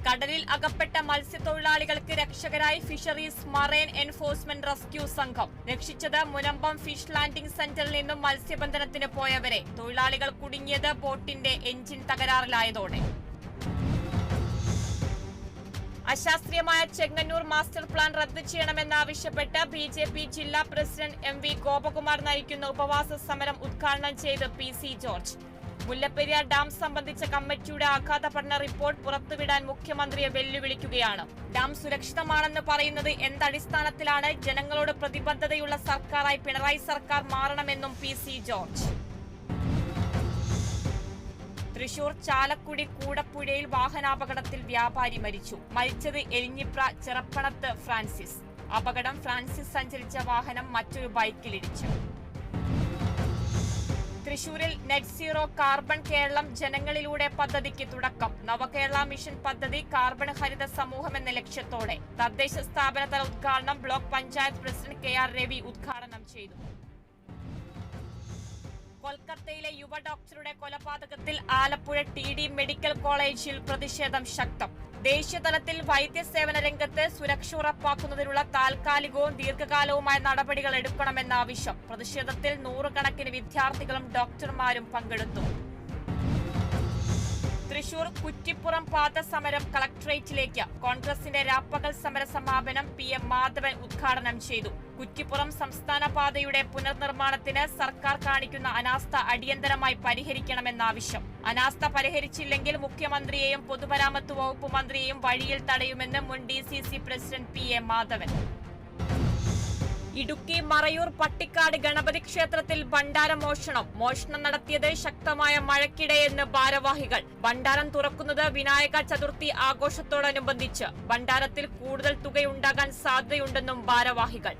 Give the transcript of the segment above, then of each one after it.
കടലിൽ അകപ്പെട്ട മത്സ്യത്തൊഴിലാളികൾക്ക് രക്ഷകരായി ഫിഷറീസ് മറൈൻ എൻഫോഴ്സ്മെന്റ് റെസ്ക്യൂ സംഘം. രക്ഷിച്ചത് മുനമ്പം ഫിഷ് ലാൻഡിംഗ് സെന്ററിൽ നിന്നും മത്സ്യബന്ധനത്തിന് പോയവരെ. തൊഴിലാളികൾ കുടുങ്ങിയത് ബോട്ടിന്റെ എഞ്ചിൻ തകരാറിലായതോടെ. അശാസ്ത്രീയമായ ചെങ്ങന്നൂർ മാസ്റ്റർ പ്ലാൻ റദ്ദു ചെയ്യണമെന്നാവശ്യപ്പെട്ട് BJP ജില്ലാ പ്രസിഡന്റ് MV ഗോപകുമാർ നയിക്കുന്ന ഉപവാസ സമരം ഉദ്ഘാടനം ചെയ്ത് PC ജോർജ്. മുല്ലപ്പെരിയാർ ഡാം സംബന്ധിച്ച കമ്മിറ്റിയുടെ ആഘാത പഠന റിപ്പോർട്ട് പുറത്തുവിടാൻ മുഖ്യമന്ത്രിയെ വെല്ലുവിളിക്കുകയാണ്. ഡാം സുരക്ഷിതമാണെന്ന് പറയുന്നത് എന്തടിസ്ഥാനത്തിലാണ്? ജനങ്ങളോട് പ്രതിബദ്ധതയുള്ള സർക്കാരായി പിണറായി സർക്കാർ മാറണമെന്നും PC ജോർജ്. തൃശൂർ ചാലക്കുടി കൂടപ്പുഴയിൽ വാഹനാപകടത്തിൽ വ്യാപാരി മരിച്ചു. മരിച്ചത് എലിഞ്ഞിപ്ര ചെറപ്പണത്ത് ഫ്രാൻസിസ്. അപകടം ഫ്രാൻസിസ് സഞ്ചരിച്ച വാഹനം മറ്റൊരു ബൈക്കിലിടിച്ചു. തൃശൂരിൽ നെറ്റ് സീറോ കാർബൺ കേരളം ജനങ്ങളിലൂടെ പദ്ധതിക്ക് തുടക്കം. നവകേരള മിഷൻ പദ്ധതി കാർബൺ ഹരിത സമൂഹം എന്ന ലക്ഷ്യത്തോടെ. തദ്ദേശ സ്ഥാപനതല ഉദ്ഘാടനം block panchayat president KR Ravi ഉദ്ഘാടനം ചെയ്തു. കൊൽക്കത്തയിലെ യുവ ഡോക്ടറുടെ കൊലപാതകത്തിൽ ആലപ്പുഴ TD മെഡിക്കൽ കോളേജിൽ പ്രതിഷേധം ശക്തം. ദേശീയതലത്തിൽ വൈദ്യസേവന രംഗത്ത് സുരക്ഷ ഉറപ്പാക്കുന്നതിനുള്ള താൽക്കാലികവും ദീർഘകാലവുമായ നടപടികൾ എടുക്കണമെന്ന ആവശ്യം. പ്രതിഷേധത്തിൽ നൂറുകണക്കിന് വിദ്യാർത്ഥികളും ഡോക്ടർമാരും പങ്കെടുത്തു. തൃശൂർ കുറ്റിപ്പുറം പാത സമരം കളക്ടറേറ്റിലേക്ക്. കോൺഗ്രസിന്റെ രാപ്പകൽ സമര സമാപനം PM മാധവൻ ഉദ്ഘാടനം ചെയ്തു. കുറ്റിപ്പുറം സംസ്ഥാന പാതയുടെ പുനർനിർമ്മാണത്തിന് സർക്കാർ കാണിക്കുന്ന അനാസ്ഥ അടിയന്തരമായി പരിഹരിക്കണമെന്നാവശ്യം. അനാസ്ഥ പരിഹരിച്ചില്ലെങ്കിൽ മുഖ്യമന്ത്രിയെയും പൊതുമരാമത്ത് വകുപ്പ് മന്ത്രിയെയും വഴിയിൽ തടയുമെന്ന് മുൻ DCC president PA Madhavan. Idukki Marayoor Pattikkad Ganapathi ക്ഷേത്രത്തിൽ ഭണ്ഡാര മോഷണം. മോഷണം നടത്തിയത് ശക്തമായ മഴയ്ക്കിടെയെന്ന് ഭാരവാഹികൾ. ഭണ്ഡാരം തുറക്കുന്നത് വിനായക ചതുർത്ഥി ആഘോഷത്തോടനുബന്ധിച്ച്. ഭണ്ഡാരത്തിൽ കൂടുതൽ തുകയുണ്ടാകാൻ സാധ്യതയുണ്ടെന്നും ഭാരവാഹികൾ.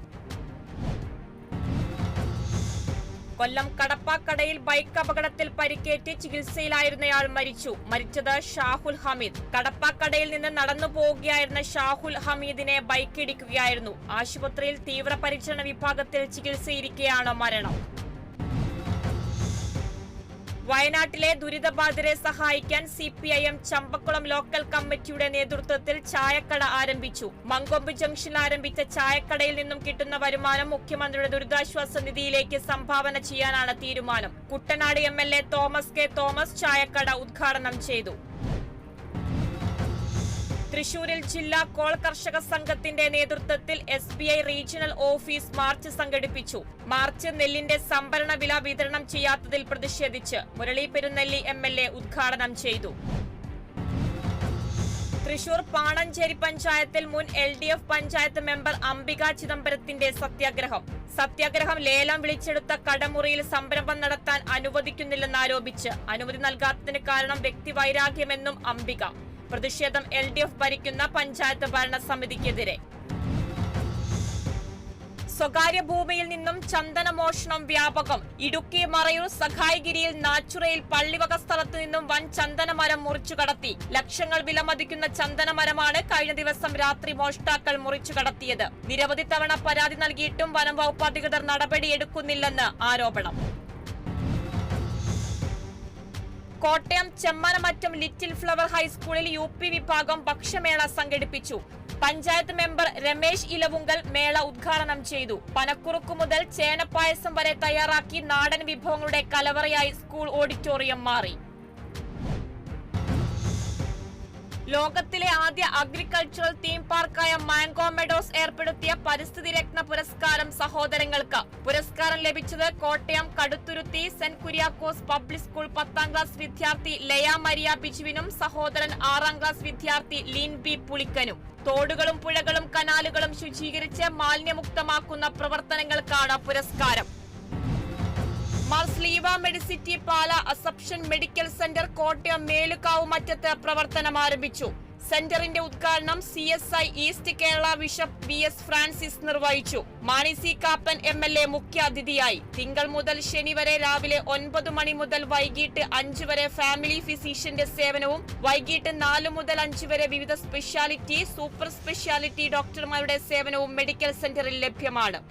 കൊല്ലം കടപ്പാക്കടയിൽ ബൈക്ക് അപകടത്തിൽ പരിക്കേറ്റ് ചികിത്സയിലായിരുന്നയാൾ മരിച്ചു. മരിച്ചത് ഷാഹുൽ ഹമീദ്. കടപ്പാക്കടയിൽ നിന്ന് നടന്നു പോവുകയായിരുന്ന ഷാഹുൽ ഹമീദിനെ ബൈക്ക് ഇടിക്കുകയായിരുന്നു. ആശുപത്രിയിൽ തീവ്രപരിചരണ വിഭാഗത്തിൽ ചികിത്സയിരിക്കെയാണ് മരണം. വയനാട്ടിലെ ദുരിതബാധിതരെ സഹായിക്കാൻ CPIM ചമ്പക്കുളം ലോക്കൽ കമ്മിറ്റിയുടെ നേതൃത്വത്തിൽ ചായക്കട ആരംഭിച്ചു. മങ്കൊമ്പ് ജംഗ്ഷനിൽ ആരംഭിച്ച ചായക്കടയിൽ നിന്നും കിട്ടുന്ന വരുമാനം മുഖ്യമന്ത്രിയുടെ ദുരിതാശ്വാസ നിധിയിലേക്ക് സംഭാവന ചെയ്യാനാണ് തീരുമാനം. Kuttanad MLA Thomas K Thomas ചായക്കട ഉദ്ഘാടനം ചെയ്തു. തൃശൂരിൽ ജില്ലാ കോൾ കർഷക സംഘത്തിന്റെ നേതൃത്വത്തിൽ SBI റീജിയണൽ ഓഫീസ് മാർച്ച് സംഘടിപ്പിച്ചു. മാർച്ച് നെല്ലിന്റെ സംഭരണ വില വിതരണം ചെയ്യാത്തതിൽ പ്രതിഷേധിച്ച് മുരളി പെരുന്നെല്ലി MLA ഉദ്ഘാടനം ചെയ്തു. തൃശൂർ പാണഞ്ചേരി പഞ്ചായത്തിൽ മുൻ LDF പഞ്ചായത്ത് മെമ്പർ അംബിക ചിദംബരത്തിന്റെ സത്യാഗ്രഹം ലേലം വിളിച്ചെടുത്ത കടമുറിയിൽ സംരംഭം നടത്താൻ അനുവദിക്കുന്നില്ലെന്നാരോപിച്ച് അനുമതി നൽകാത്തതിന് കാരണം വ്യക്തിവൈരാഗ്യമെന്നും അംബിക. പ്രതിഷേധം LDF ഭരിക്കുന്ന പഞ്ചായത്ത് ഭരണസമിതിക്കെതിരെ. സ്വകാര്യ ഭൂമിയിൽ നിന്നും ചന്ദനമോഷണം വ്യാപകം. ഇടുക്കി മറയൂർ സഖായിഗിരിയിൽ നാച്ചുറയിൽ പള്ളിവക സ്ഥലത്തു നിന്നും വൻ ചന്ദനമരം മുറിച്ചു കടത്തി. ലക്ഷങ്ങൾ വിലമതിക്കുന്ന ചന്ദനമരമാണ് കഴിഞ്ഞ ദിവസം രാത്രി മോഷ്ടാക്കൾ മുറിച്ചു കടത്തിയത്. നിരവധി തവണ പരാതി നൽകിയിട്ടും വനം വകുപ്പ് അധികൃതർ നടപടിയെടുക്കുന്നില്ലെന്ന് ആരോപണം. കോട്ടയം ചെമ്മനമറ്റം ലിറ്റിൽ ഫ്ലവർ ഹൈസ്കൂളിൽ UP വിഭാഗം ഭക്ഷ്യമേള സംഘടിപ്പിച്ചു. പഞ്ചായത്ത് മെമ്പർ രമേശ് ഇലവുങ്കൽ മേള ഉദ്ഘാടനം ചെയ്തു. പനക്കുറുക്കു മുതൽ ചേനപ്പായസം വരെ തയ്യാറാക്കി നാടൻ വിഭവങ്ങളുടെ കലവറയായി സ്കൂൾ ഓഡിറ്റോറിയം മാറി. ലോകത്തിലെ ആദ്യ അഗ്രികൾച്ചറൽ തീം പാർക്കായ മാംഗോ മെഡോസ് ഏർപ്പെടുത്തിയ പരിസ്ഥിതി രത്ന പുരസ്കാരം സഹോദരങ്ങൾക്ക്. പുരസ്കാരം ലഭിച്ചത് Kottayam Kaduthuruthy saint Kuriakose public school 10ാം class വിദ്യാർത്ഥി ലയ മരിയ ബിജുവിനും സഹോദരൻ 6ാം ക്ലാസ് വിദ്യാർത്ഥി ലീൻ B പുളിക്കനും. തോടുകളും പുഴകളും കനാലുകളും ശുചീകരിച്ച് മാലിന്യമുക്തമാക്കുന്ന പ്രവർത്തനങ്ങൾക്കാണ് പുരസ്കാരം. മാർസ്ലീവ മെഡിസിറ്റി പാല Assumption medical centre Kottayam Melukavu മറ്റത്ത് പ്രവർത്തനം ആരംഭിച്ചു. സെന്ററിന്റെ ഉദ്ഘാടനം CSI east Kerala bishop VS Francis നിർവഹിച്ചു. മാണി C കാപ്പൻ MLA മുഖ്യാതിഥിയായി. തിങ്കൾ മുതൽ ശനി വരെ രാവിലെ 9 മണി മുതൽ വൈകിട്ട് 5 വരെ ഫാമിലി ഫിസിഷ്യന്റെ സേവനവും വൈകിട്ട് 4 മുതൽ 5 വരെ വിവിധ സ്പെഷ്യാലിറ്റി, സൂപ്പർ സ്പെഷ്യാലിറ്റി ഡോക്ടർമാരുടെ സേവനവും മെഡിക്കൽ സെന്ററിൽ ലഭ്യമാണ്.